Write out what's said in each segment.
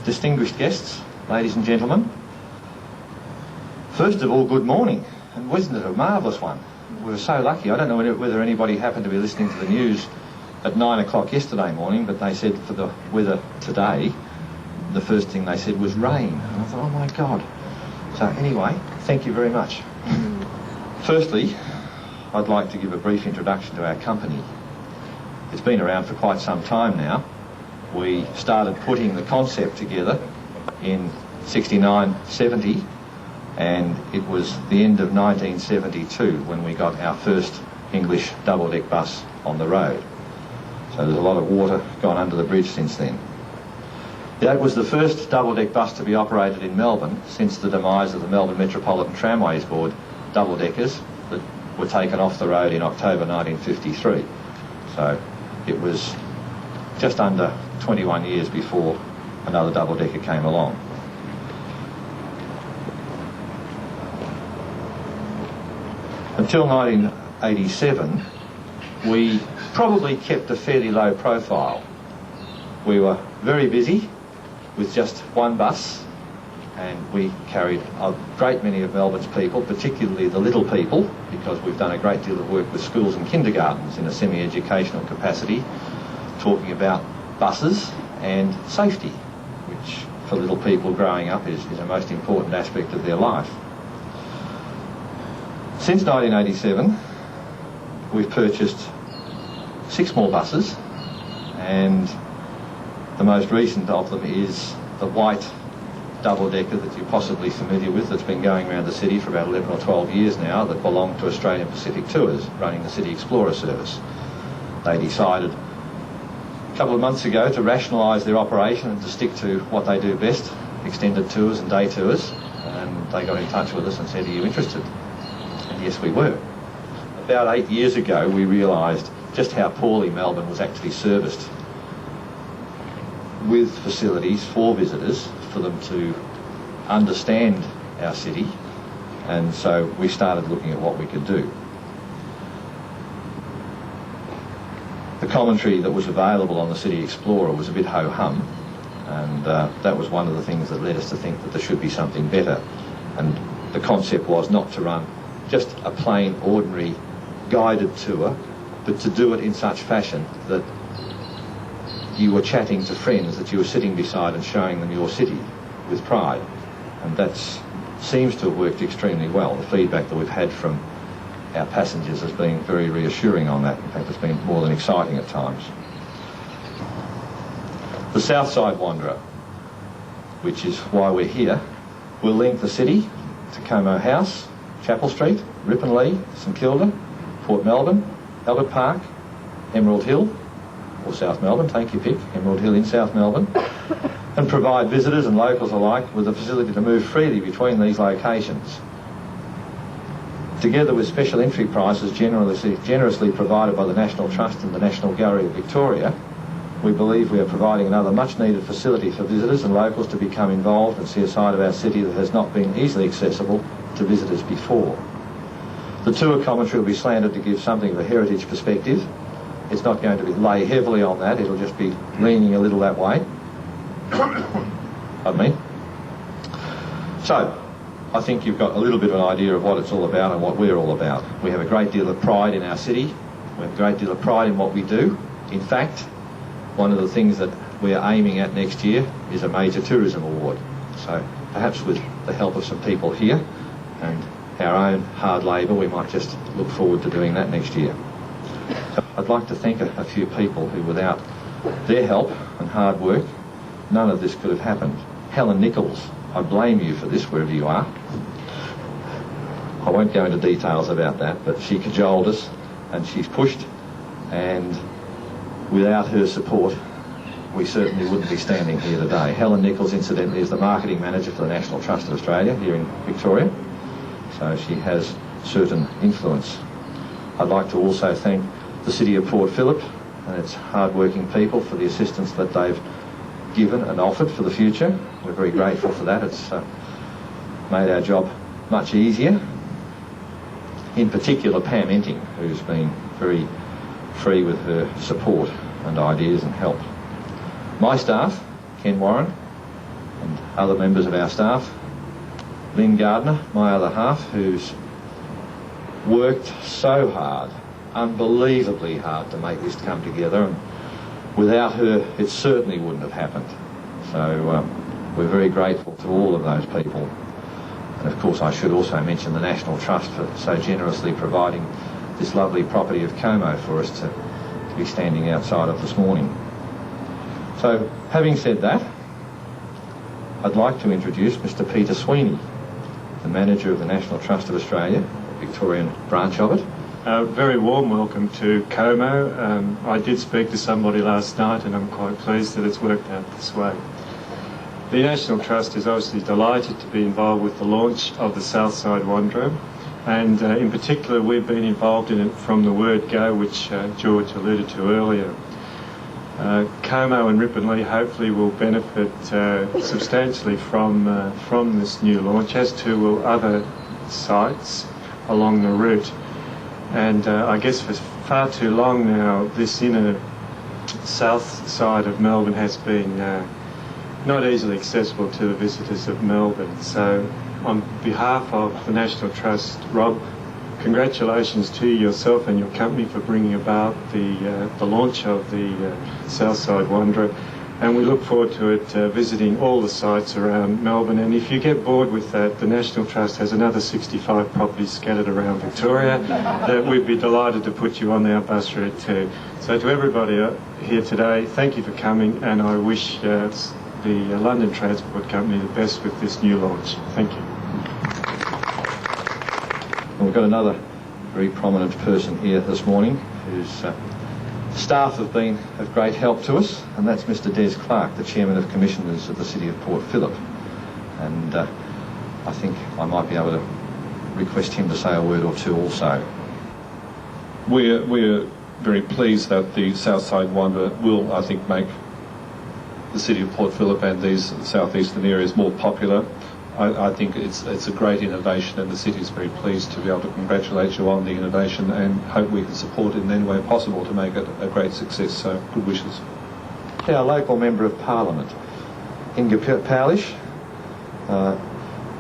distinguished guests, ladies and gentlemen. First of all, good morning, and wasn't it a marvellous one? We were so lucky. I don't know whether anybody happened to be listening to the news at 9 o'clock yesterday morning, but they said for the weather today, the first thing they said was rain. And I thought, oh my God. So anyway, thank you very much. Firstly, I'd like to give a brief introduction to our company. It's been around for quite some time now. We started putting the concept together in 69-70, and it was the end of 1972 when we got our first English double-deck bus on the road. So there's a lot of water gone under the bridge since then. That was the first double-deck bus to be operated in Melbourne since the demise of the Melbourne Metropolitan Tramways Board double-deckers that were taken off the road in October 1953. So it was just under 21 years before another double-decker came along. Until 1987, we probably kept a fairly low profile. We were very busy with just one bus, and we carried a great many of Melbourne's people, particularly the little people, because we've done a great deal of work with schools and kindergartens in a semi-educational capacity, talking about buses and safety, which for little people growing up is a most important aspect of their life. Since 1987, we've purchased 6 more buses, and the most recent of them is the white double-decker that you're possibly familiar with, that's been going around the city for about 11 or 12 years now, that belonged to Australian Pacific Tours, running the City Explorer service. They decided a couple of months ago to rationalise their operation and to stick to what they do best, extended tours and day tours, and they got in touch with us and said, are you interested? And yes, we were. About 8 years ago, we realised just how poorly Melbourne was actually serviced with facilities for visitors, for them to understand our city, and so we started looking at what we could do. The commentary that was available on the City Explorer was a bit ho-hum, and that was one of the things that led us to think that there should be something better. And the concept was not to run just a plain, ordinary, guided tour, but to do it in such fashion that you were chatting to friends that you were sitting beside and showing them your city with pride. And that seems to have worked extremely well. The feedback that we've had from our passengers has been very reassuring on that. In fact, it's been more than exciting at times. The Southside Wanderer, which is why we're here, will link the city to Como House, Chapel Street, Ripponlea, St Kilda, Port Melbourne, Albert Park, Emerald Hill, or South Melbourne, take your pick, Emerald Hill in South Melbourne, and provide visitors and locals alike with the facility to move freely between these locations. Together with special entry prices generously provided by the National Trust and the National Gallery of Victoria, we believe we are providing another much needed facility for visitors and locals to become involved and see a side of our city that has not been easily accessible to visitors before. The tour commentary will be slanted to give something of a heritage perspective. It's not going to lay heavily on that, it'll just be leaning a little that way. Pardon me. So, I think you've got a little bit of an idea of what it's all about and what we're all about. We have a great deal of pride in our city. We have a great deal of pride in what we do. In fact, one of the things that we are aiming at next year is a major tourism award. So perhaps with the help of some people here and our own hard labour, we might just look forward to doing that next year. So I'd like to thank a few people who, without their help and hard work, none of this could have happened. Helen Nichols, I blame you for this, wherever you are. I won't go into details about that, but she cajoled us and she's pushed, and without her support, we certainly wouldn't be standing here today. Helen Nichols, incidentally, is the marketing manager for the National Trust of Australia here in Victoria, so she has certain influence. I'd like to also thank the City of Port Phillip and its hard-working people for the assistance that they've given and offered for the future. We're very grateful for that. It's made our job much easier. In particular, Pam Enting, who's been very free with her support and ideas and help. My staff, Ken Warren, and other members of our staff. Lynn Gardner, my other half, who's worked so hard, unbelievably hard, to make this come together, and without her it certainly wouldn't have happened. So we're very grateful to all of those people. And of course I should also mention the National Trust for so generously providing this lovely property of Como for us to be standing outside of this morning. So having said that, I'd like to introduce Mr. Peter Sweeney, the manager of the National Trust of Australia, Victorian branch of it. Very warm welcome to Como. I did speak to somebody last night and I'm quite pleased that it's worked out this way. The National Trust is obviously delighted to be involved with the launch of the Southside Wanderer, and in particular we've been involved in it from the word go, which George alluded to earlier. Como and Ripponlea hopefully will benefit substantially from this new launch, as too will other sites along the route. And I guess for far too long now this inner south side of Melbourne has been not easily accessible to the visitors of Melbourne. So on behalf of the National Trust, Rob, congratulations to yourself and your company for bringing about the launch of the Southside Wanderer, and we look forward to it visiting all the sites around Melbourne. And if you get bored with that, the National Trust has another 65 properties scattered around Victoria that we'd be delighted to put you on our bus route too. So to everybody here today, thank you for coming, and I wish the London Transport Company the best with this new launch. Thank you. We've got another very prominent person here this morning whose staff have been of great help to us, and that's Mr. Des Clark, the Chairman of Commissioners of the City of Port Phillip. And I think I might be able to request him to say a word or two also. We're very pleased that the Southside Wanderer will, I think, make the City of Port Phillip and these southeastern areas more popular. I think it's a great innovation, and the City is very pleased to be able to congratulate you on the innovation and hope we can support it in any way possible to make it a great success. So good wishes. Our local Member of Parliament, Inga Paulish,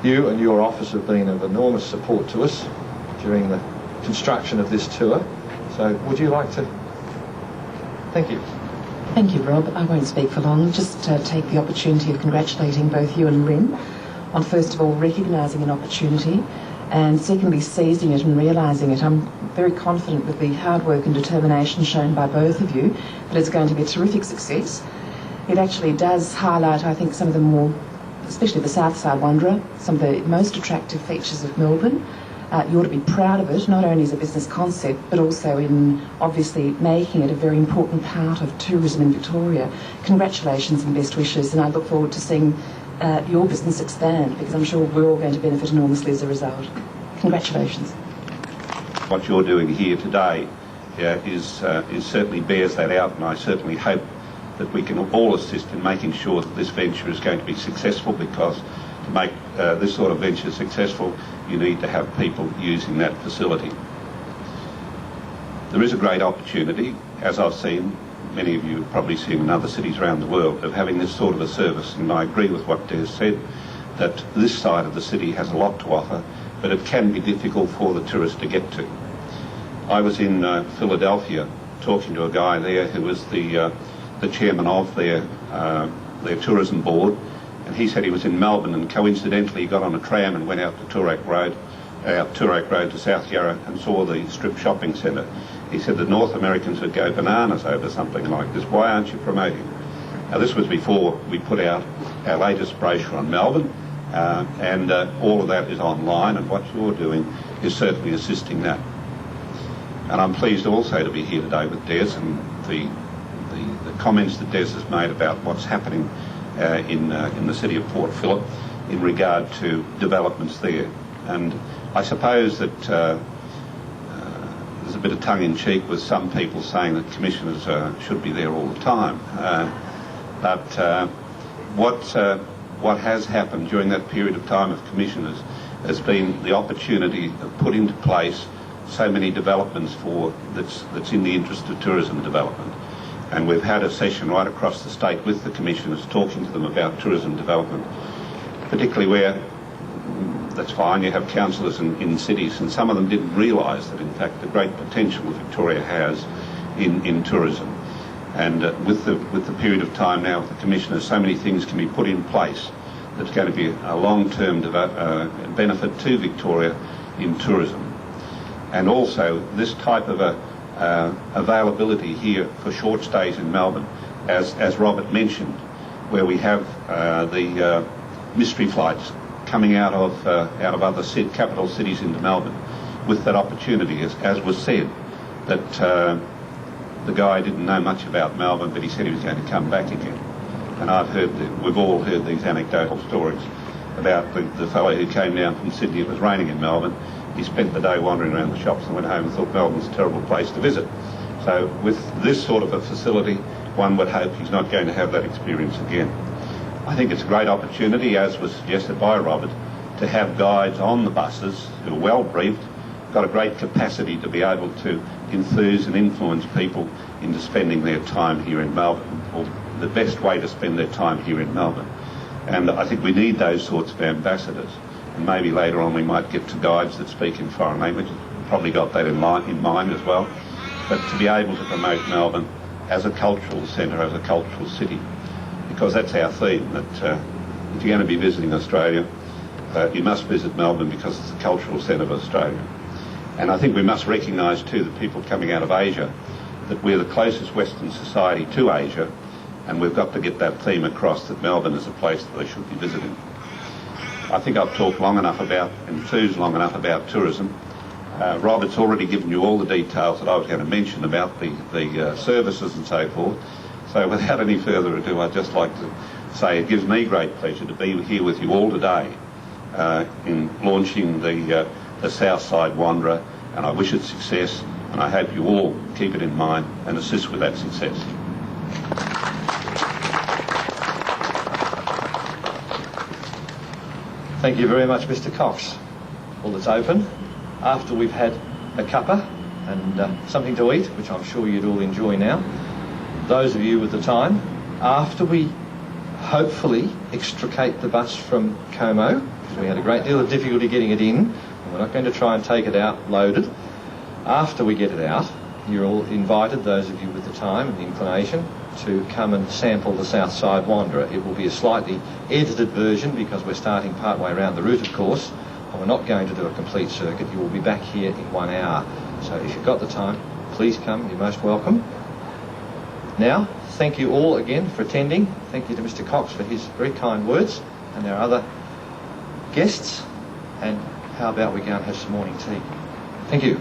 you and your office have been of enormous support to us during the construction of this tour. So would you like to... Thank you. Thank you, Rob. I won't speak for long. Just take the opportunity of congratulating both you and Rin on, first of all, recognising an opportunity, and secondly, seizing it and realising it. I'm very confident with the hard work and determination shown by both of you that it's going to be a terrific success. It actually does highlight, I think, some of the more, especially the Southside Wanderer, some of the most attractive features of Melbourne. You ought to be proud of it, not only as a business concept, but also in obviously making it a very important part of tourism in Victoria. Congratulations and best wishes, and I look forward to seeing your business expand, because I'm sure we're all going to benefit enormously as a result. Congratulations. What you're doing here today is certainly bears that out, and I certainly hope that we can all assist in making sure that this venture is going to be successful, because to make this sort of venture successful, you need to have people using that facility. There is a great opportunity, as I've seen, many of you have probably seen in other cities around the world, of having this sort of a service, and I agree with what Des said, that this side of the city has a lot to offer, but it can be difficult for the tourist to get to. I was in Philadelphia talking to a guy there who was the chairman of their tourism board, and he said he was in Melbourne and coincidentally he got on a tram and went out to Toorak Road to South Yarra and saw the strip shopping centre. He said the North Americans would go bananas over something like this. Why aren't you promoting? Now this was before we put out our latest brochure on Melbourne, and all of that is online, and what you're doing is certainly assisting that. And I'm pleased also to be here today with Des, and the comments that Des has made about what's happening in the city of Port Phillip in regard to developments there. And I suppose that there's a bit of tongue-in-cheek with some people saying that commissioners should be there all the time. But what has happened during that period of time of commissioners has been the opportunity of putting into place so many developments that's in the interest of tourism development. And we've had a session right across the state with the commissioners talking to them about tourism development, particularly where, that's fine, you have councillors in cities, and some of them didn't realise that in fact the great potential that Victoria has in tourism. And with the period of time now with the commissioners, so many things can be put in place that's going to be a long-term benefit to Victoria in tourism. And also this type of availability here for short stays in Melbourne, as Robert mentioned, where we have the mystery flights coming out of other capital cities into Melbourne, with that opportunity, as was said, that the guy didn't know much about Melbourne, but he said he was going to come back again. And we've all heard these anecdotal stories about the fellow who came down from Sydney. It was raining in Melbourne. He spent the day wandering around the shops and went home and thought Melbourne's a terrible place to visit. So with this sort of a facility, one would hope he's not going to have that experience again. I think it's a great opportunity, as was suggested by Robert, to have guides on the buses who are well briefed, got a great capacity to be able to enthuse and influence people into spending their time here in Melbourne, or the best way to spend their time here in Melbourne. And I think we need those sorts of ambassadors. And maybe later on we might get to guides that speak in foreign languages. Probably got that in mind as well. But to be able to promote Melbourne as a cultural centre, as a cultural city, because that's our theme, that if you're going to be visiting Australia, you must visit Melbourne because it's the cultural centre of Australia. And I think we must recognise too that people coming out of Asia, that we're the closest Western society to Asia, and we've got to get that theme across that Melbourne is a place that they should be visiting. I think I've talked long enough about, enthused long enough about tourism. Robert's already given you all the details that I was going to mention about the services and so forth. So without any further ado, I'd just like to say it gives me great pleasure to be here with you all today in launching the Southside Wanderer, and I wish it success, and I hope you all keep it in mind and assist with that success. Thank you very much, Mr. Cox. Well, it's open. After we've had a cuppa and something to eat, which I'm sure you'd all enjoy now, those of you with the time, after we hopefully extricate the bus from Como, because we had a great deal of difficulty getting it in, and we're not going to try and take it out loaded. After we get it out, you're all invited, those of you with the time and the inclination, to come and sample the Southside Wanderer. It will be a slightly edited version because we're starting part way around the route, of course, and we're not going to do a complete circuit. You will be back here in 1 hour. So if you've got the time, please come. You're most welcome. Now, thank you all again for attending. Thank you to Mr. Cox for his very kind words and our other guests. And how about we go and have some morning tea? Thank you.